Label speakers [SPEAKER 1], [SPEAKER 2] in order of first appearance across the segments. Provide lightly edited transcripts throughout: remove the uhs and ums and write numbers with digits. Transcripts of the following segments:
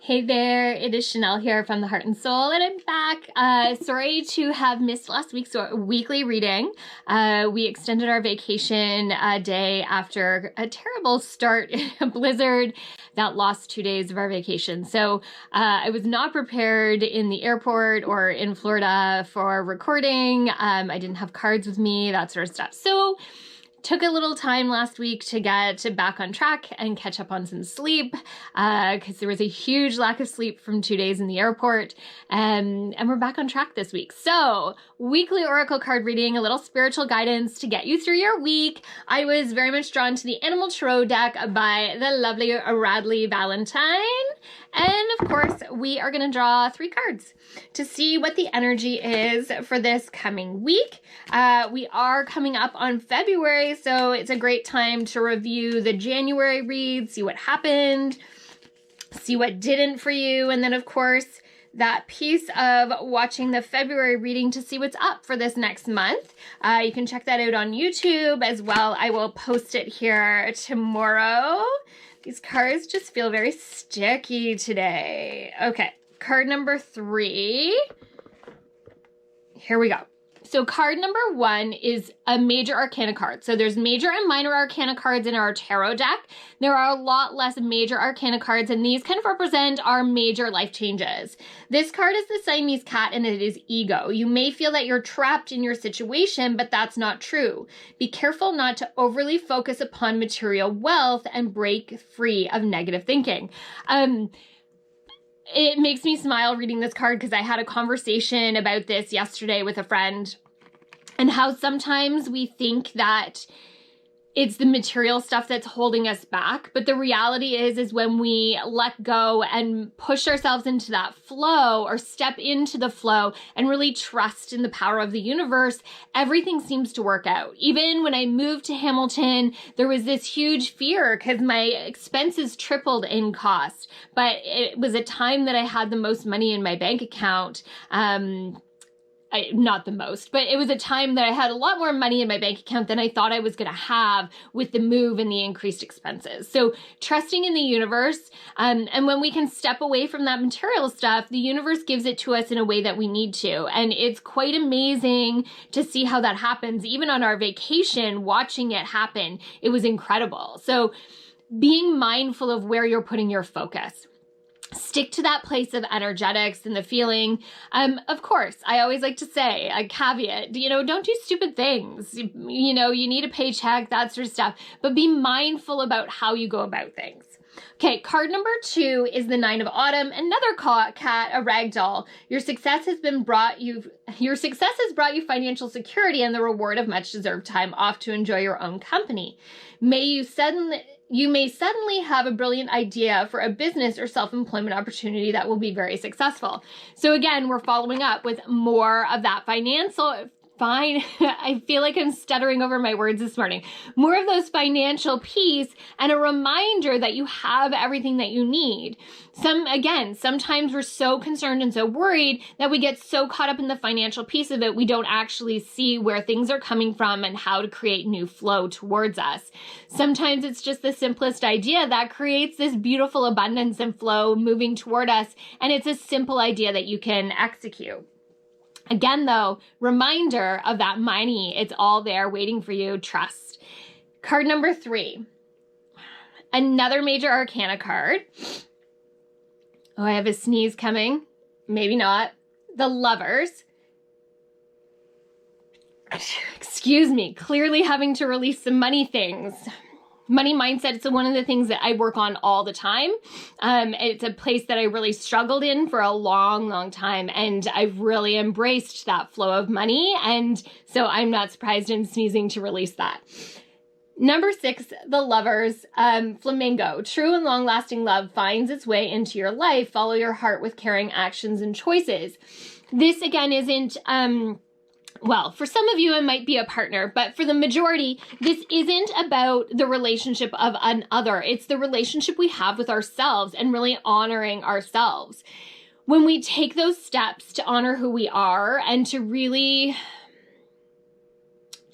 [SPEAKER 1] Hey there, it is Chanel here from The Heart and Soul, and I'm back. Sorry to have missed last week's weekly reading. We extended our vacation a day after a terrible start, a blizzard that lost 2 days of our vacation. So I was not prepared in the airport or in Florida for recording. I didn't have cards with me, that sort of stuff. So took a little time last week to get back on track and catch up on some sleep because there was a huge lack of sleep from 2 days in the airport, and we're back on track this week. So weekly oracle card reading, a little spiritual guidance to get you through your week. I was very much drawn to the Animal Tarot deck by the lovely Radleigh Valentine. And of course, we are going to draw 3 cards to see what the energy is for this coming week. We are coming up on February, so it's a great time to review the January read, see what happened, see what didn't for you, and then of course, that piece of watching the February reading to see what's up for this next month. You can check that out on YouTube as well. I will post it here tomorrow. These cards just feel very sticky today. Okay, card number 3. Here we go. So card number 1 is a major arcana card. So there's major and minor arcana cards in our tarot deck. There are a lot less major arcana cards, and these kind of represent our major life changes. This card is the Siamese cat, and it is ego. You may feel that you're trapped in your situation, but that's not true. Be careful not to overly focus upon material wealth and break free of negative thinking. It makes me smile reading this card because I had a conversation about this yesterday with a friend, and how sometimes we think that it's the material stuff that's holding us back. But the reality is when we let go and push ourselves into that flow or step into the flow and really trust in the power of the universe, everything seems to work out. Even when I moved to Hamilton, there was this huge fear because my expenses tripled in cost. But it was a time that I had the most money in my bank account. Not the most, but it was a time that I had a lot more money in my bank account than I thought I was going to have with the move and the increased expenses. So trusting in the universe, and when we can step away from that material stuff, the universe gives it to us in a way that we need to. And it's quite amazing to see how that happens. Even on our vacation, watching it happen, it was incredible. So being mindful of where you're putting your focus. Stick to that place of energetics and the feeling. Of course, I always like to say a caveat, don't do stupid things. You need a paycheck, that sort of stuff, but be mindful about how you go about things. Okay, card number 2 is the 9 of Autumn, another cat, a ragdoll. Your success has brought you financial security and the reward of much deserved time off to enjoy your own company. You may suddenly have a brilliant idea for a business or self-employment opportunity that will be very successful. So again, we're following up with more of that I feel like I'm stuttering over my words this morning. More of those financial piece and a reminder that you have everything that you need. Sometimes we're so concerned and so worried that we get so caught up in the financial piece of it, we don't actually see where things are coming from and how to create new flow towards us. Sometimes it's just the simplest idea that creates this beautiful abundance and flow moving toward us, and it's a simple idea that you can execute. Again, though, reminder of that money, it's all there waiting for you, trust. Card number 3, another major arcana card. Oh, I have a sneeze coming. Maybe not. The Lovers. Excuse me, clearly having to release some money things. Money mindset is one of the things that I work on all the time. It's a place that I really struggled in for a long, long time, and I've really embraced that flow of money, and so I'm not surprised in sneezing to release that. Number 6, the Lovers, Flamingo. True and long-lasting love finds its way into your life. Follow your heart with caring actions and choices. This, again, isn't... Well, for some of you, it might be a partner, but for the majority, this isn't about the relationship of another. It's the relationship we have with ourselves and really honoring ourselves. When we take those steps to honor who we are and to really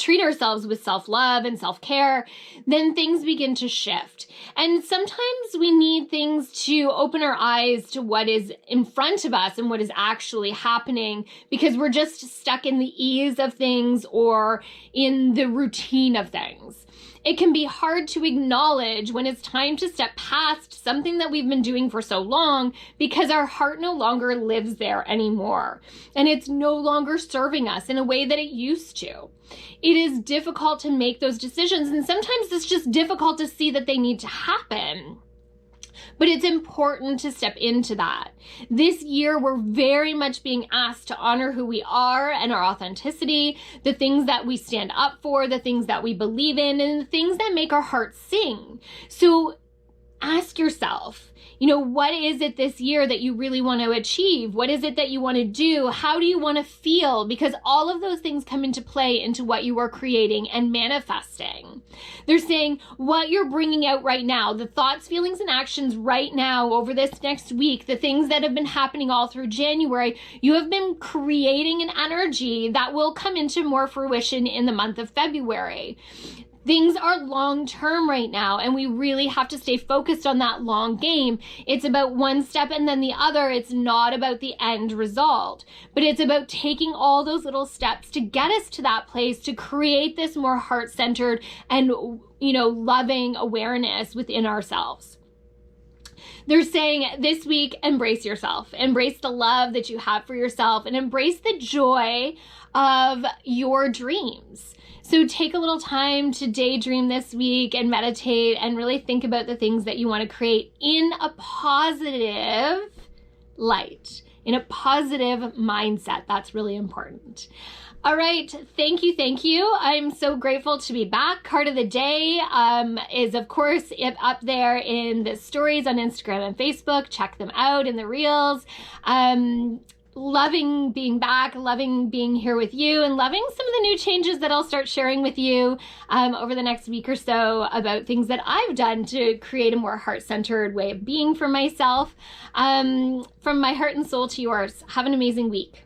[SPEAKER 1] treat ourselves with self-love and self-care, then things begin to shift. And sometimes we need things to open our eyes to what is in front of us and what is actually happening, because we're just stuck in the ease of things or in the routine of things. It can be hard to acknowledge when it's time to step past something that we've been doing for so long, because our heart no longer lives there anymore, and it's no longer serving us in a way that it used to. It is difficult to make those decisions, and sometimes it's just difficult to see that they need to happen. But it's important to step into that. This year, we're very much being asked to honor who we are and our authenticity, the things that we stand up for, the things that we believe in, and the things that make our hearts sing. So ask yourself, what is it this year that you really want to achieve? What is it that you want to do? How do you want to feel? Because all of those things come into play into what you are creating and manifesting. They're saying what you're bringing out right now, the thoughts, feelings, and actions right now over this next week, the things that have been happening all through January, you have been creating an energy that will come into more fruition in the month of February. Things are long-term right now, and we really have to stay focused on that long game. It's about one step and then the other. It's not about the end result, but it's about taking all those little steps to get us to that place, to create this more heart-centered and, loving awareness within ourselves. They're saying this week, embrace yourself, embrace the love that you have for yourself, and embrace the joy of your dreams. So take a little time to daydream this week and meditate and really think about the things that you want to create in a positive light, in a positive mindset. That's really important. All right. Thank you. I'm so grateful to be back. Card of the day is, of course, up there in the stories on Instagram and Facebook. Check them out in the reels. Loving being back, loving being here with you, and loving some of the new changes that I'll start sharing with you over the next week or so about things that I've done to create a more heart-centered way of being for myself. From my heart and soul to yours, have an amazing week.